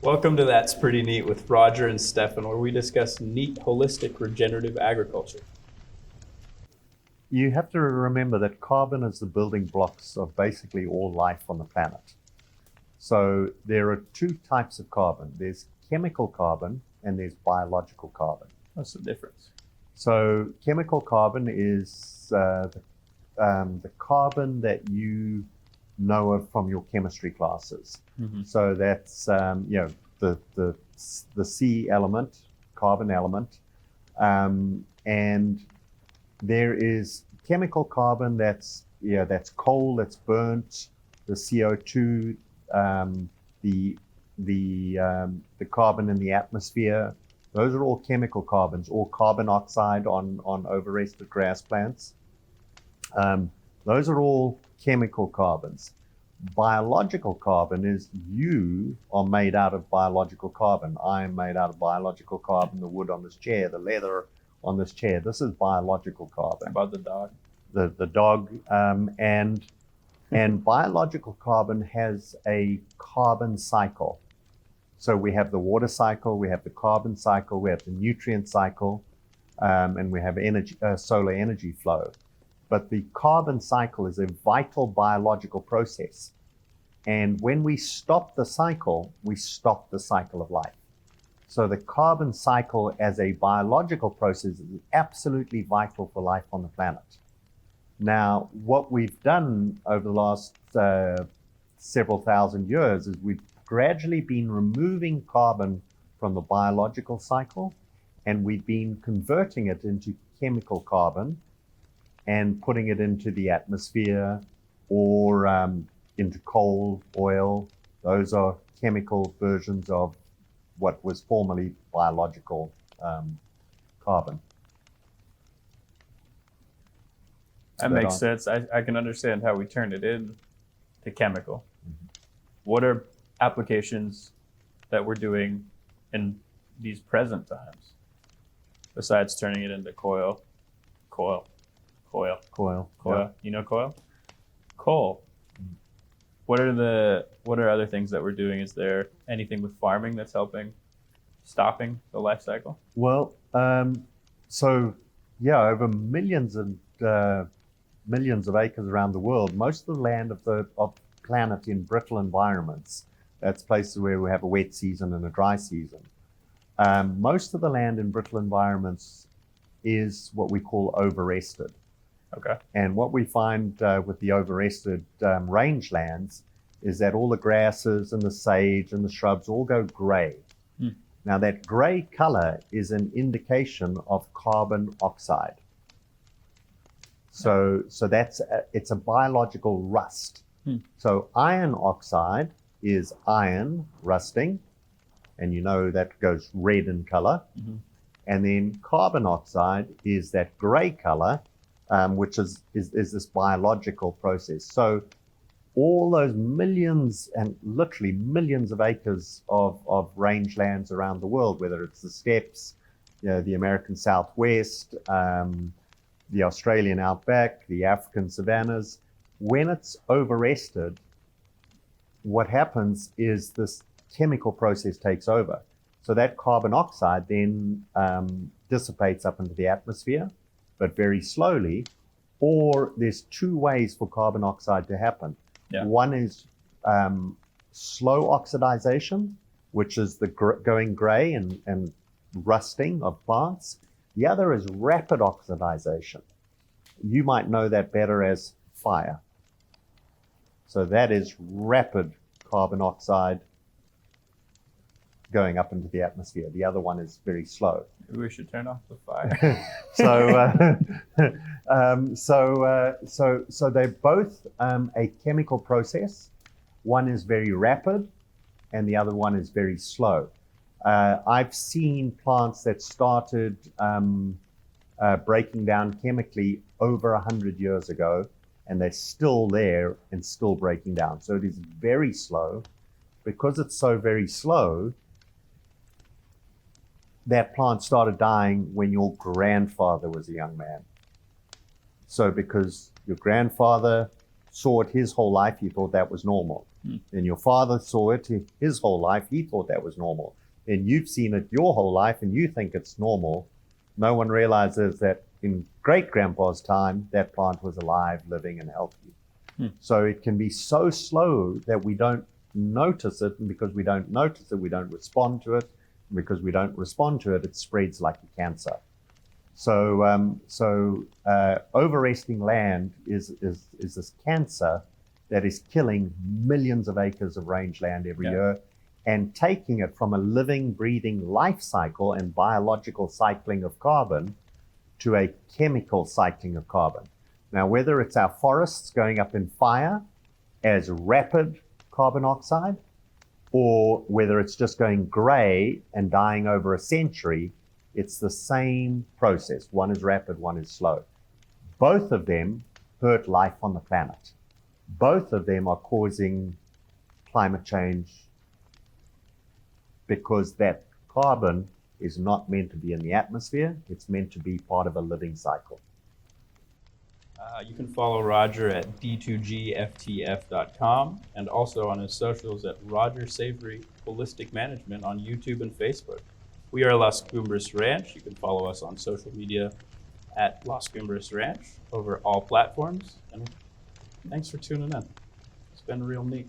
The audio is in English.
Welcome to That's Pretty Neat with Rodger and Stefan, where we discuss neat, holistic, regenerative agriculture. You have to remember that carbon is the building blocks of basically all life on the planet. So there are two types of carbon. There's chemical carbon and there's biological carbon. What's the difference? So chemical carbon is the carbon that you know of from your chemistry classes. Mm-hmm. So that's the C element, carbon element, and there is chemical carbon that's coal that's burnt, the CO2, the carbon in the atmosphere. Those are all chemical carbons, or carbon oxide on overrested grass plants. Those are all chemical carbons. Biological carbon is you are made out of biological carbon. I am made out of biological carbon. The wood on this chair, the leather on this chair. This is biological carbon. About the dog. The dog and biological carbon has a carbon cycle. So we have the water cycle, we have the carbon cycle, we have the nutrient cycle, and we have energy, solar energy flow. But the carbon cycle is a vital biological process. And when we stop the cycle, we stop the cycle of life. So the carbon cycle as a biological process is absolutely vital for life on the planet. Now, what we've done over the last several thousand years is we've gradually been removing carbon from the biological cycle, and we've been converting it into chemical carbon and putting it into the atmosphere or into coal, oil. Those are chemical versions of what was formerly biological carbon. That makes sense. I can understand how we turned it in to chemical. Mm-hmm. What are applications that we're doing in these present times besides turning it into coil? Yeah. You know coil? Coal. Mm-hmm. What are other things that we're doing? Is there anything with farming that's helping stopping the life cycle? Well, over millions of acres around the world, most of the land of the planet in brittle environments. That's places where we have a wet season and a dry season. Most of the land in brittle environments is what we call overrested. Okay. And what we find with the overrested rangelands is that all the grasses and the sage and the shrubs all go gray. Hmm. Now that gray color is an indication of carbon oxide. So that's it's a biological rust. Hmm. So iron oxide is iron rusting, and you know that goes red in color. Mm-hmm. And then carbon oxide is that gray color, which is this biological process. So all those millions and literally millions of acres of rangelands around the world, whether it's the steppes, the American Southwest, the Australian outback, the African savannas, when it's overrested, what happens is this chemical process takes over. So that carbon oxide then dissipates up into the atmosphere, but very slowly. Or there's two ways for carbon oxide to happen. Yeah. One is slow oxidization, which is the going gray and rusting of plants. The other is rapid oxidization. You might know that better as fire. So that is rapid carbon oxide going up into the atmosphere. The other one is very slow. Maybe we should turn off the fire. So they're both a chemical process. One is very rapid, and the other one is very slow. I've seen plants that started breaking down chemically over 100 years ago, and they're still there and still breaking down. So it is very slow. Because it's so very slow, that plant started dying when your grandfather was a young man. So because your grandfather saw it his whole life, he thought that was normal. And your father saw it his whole life, he thought that was normal. And you've seen it your whole life and you think it's normal. No one realizes that in great-grandpa's time, that plant was alive, living, and healthy. So it can be so slow that we don't notice it, and because we don't notice it, we don't respond to it. And because we don't respond to it, it spreads like a cancer. So, overresting land is this cancer that is killing millions of acres of rangeland every year, and taking it from a living, breathing life cycle and biological cycling of carbon to a chemical cycling of carbon. Now, whether it's our forests going up in fire as rapid carbon oxide, or whether it's just going gray and dying over a century, it's the same process. One is rapid, one is slow. Both of them hurt life on the planet. Both of them are causing climate change because that carbon is not meant to be in the atmosphere. It's meant to be part of a living cycle. You can follow Rodger at d2gftf.com and also on his socials at Rodger Savory Holistic Management on YouTube and Facebook. We are Las Cumbres Ranch. You can follow us on social media at Las Cumbres Ranch over all platforms. And thanks for tuning in. It's been real neat.